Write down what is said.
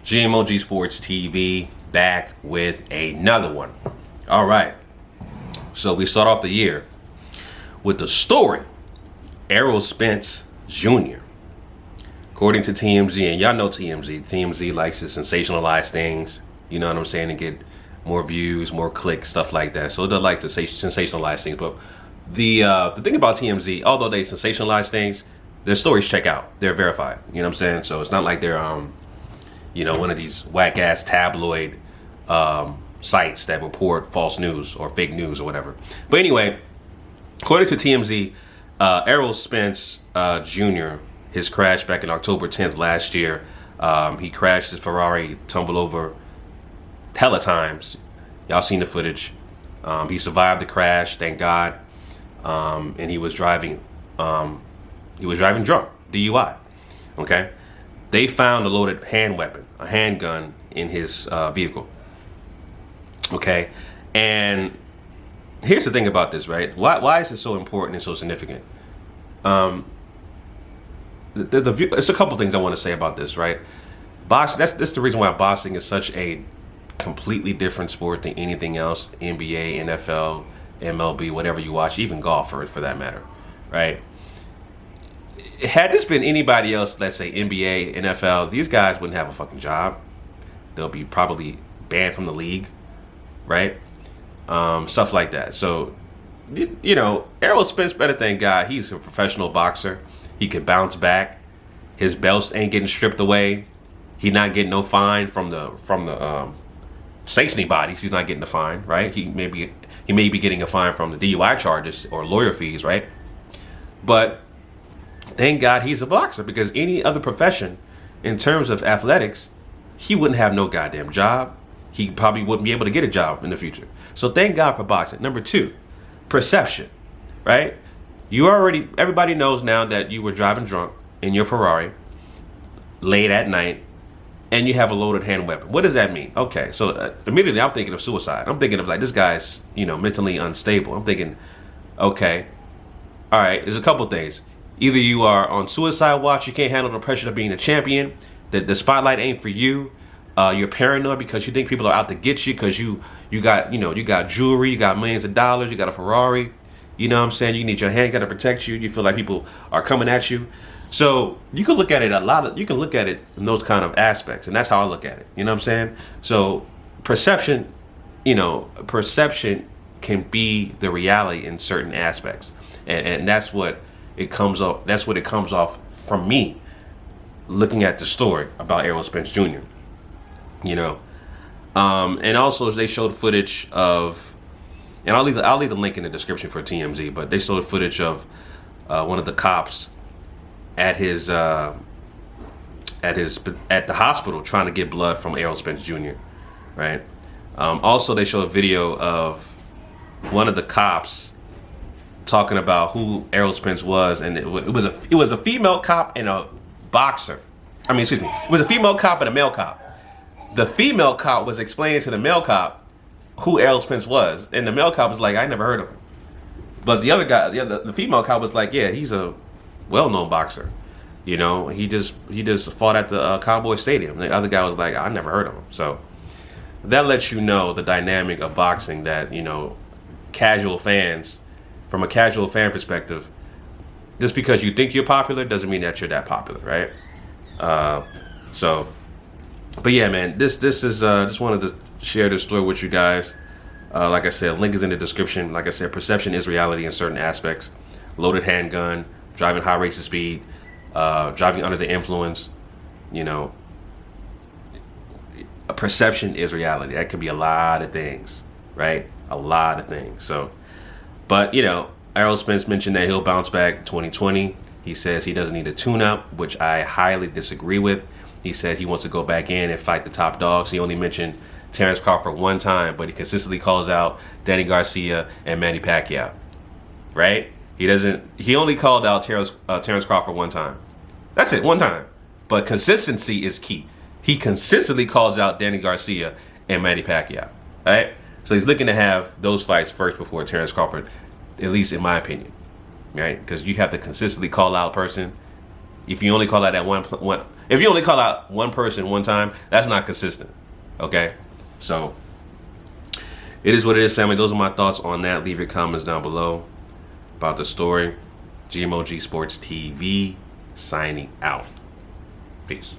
GMOG Sports TV back with another one. All right. So we start off the year with the story. Errol Spence Jr. According to TMZ, and y'all know TMZ likes to sensationalize things, you know what I'm saying, and get more views, more clicks, stuff like that. So they like to sensationalize things. But the thing about TMZ, although they sensationalize things, their stories check out. They're verified. You know what I'm saying? So it's not like they're one of these whack-ass tabloid sites that report false news or fake news or whatever. But anyway, according to TMZ, Errol Spence Jr., his crash back in October 10th last year, he crashed his Ferrari, tumbled over hella times. Y'all seen the footage. He survived the crash, thank God. And he was driving drunk, DUI. Okay? They found a loaded hand weapon, a handgun, in his vehicle. Okay? And here's the thing about this, right? Why is it so important and so significant? It's a couple things I want to say about this, right? Boxing, that's the reason why boxing is such a completely different sport than anything else. NBA, NFL, MLB, whatever you watch, even golf for that matter, right? Had this been anybody else, let's say NBA, NFL, these guys wouldn't have a fucking job. They'll be probably banned from the league, right? Stuff like that. So, you know, Errol Spence, better thank God, he's a professional boxer. He could bounce back. His belts ain't getting stripped away. He not getting no fine from the sanctioning bodies. He's not getting a fine, right? He may be getting a fine from the DUI charges or lawyer fees, right? But thank God he's a boxer, because any other profession, in terms of athletics, he wouldn't have no goddamn job. He probably wouldn't be able to get a job in the future. So thank God for boxing. Number two, perception, right? Everybody knows now that you were driving drunk in your Ferrari late at night and you have a loaded hand weapon. What does that mean? Okay, so immediately I'm thinking of suicide. I'm thinking of like, this guy's, mentally unstable. I'm thinking, okay, all right, there's a couple things. Either you are on suicide watch, you can't handle the pressure of being a champion, the spotlight ain't for you, you're paranoid because you think people are out to get you because you got jewelry, you got millions of dollars, you got a Ferrari. You know what I'm saying? You need your handgun to protect you. You feel like people are coming at you. So you can look at it you can look at it in those kind of aspects. And that's how I look at it. You know what I'm saying? So perception can be the reality in certain aspects. And that's what it comes off. That's what it comes off from me looking at the story about Errol Spence Jr. And also they showed footage of, and I'll leave the link in the description for TMZ, but they showed footage of one of the cops at the hospital trying to get blood from Errol Spence Jr. Right? Also, they showed a video of one of the cops talking about who Errol Spence was, and it was a female cop and a boxer. It was a female cop and a male cop. The female cop was explaining to the male cop who Errol Spence was, and the male cop was like, I never heard of him. But the other guy, the female cop was like, yeah, he's a well-known boxer. He just fought at the Cowboy Stadium. The other guy was like, I never heard of him. So that lets you know the dynamic of boxing, that casual fans, from a casual fan perspective, just because you think you're popular doesn't mean that you're that popular, right? But yeah, man, this is just wanted to share this story with you guys. Like I said, link is in the description. Like I said, perception is reality in certain aspects. Loaded handgun, driving high race of speed, driving under the influence. A perception is reality. That could be a lot of things, right? A lot of things. So, but Errol Spence mentioned that he'll bounce back 2020. He says he doesn't need a tune-up, which I highly disagree with. He said he wants to go back in and fight the top dogs. He only mentioned Terrence Crawford one time, but he consistently calls out Danny Garcia and Manny Pacquiao, right? He only called out Terrence Crawford one time. That's it, one time. But consistency is key. He consistently calls out Danny Garcia and Manny Pacquiao, right? So he's looking to have those fights first before Terrence Crawford, at least in my opinion, right? Because you have to consistently call out a person. If you only call out that one, If you only call out one person one time, that's not consistent. Okay? So, it is what it is, family. Those are my thoughts on that. Leave your comments down below about the story. GMOGSportsTV signing out. Peace.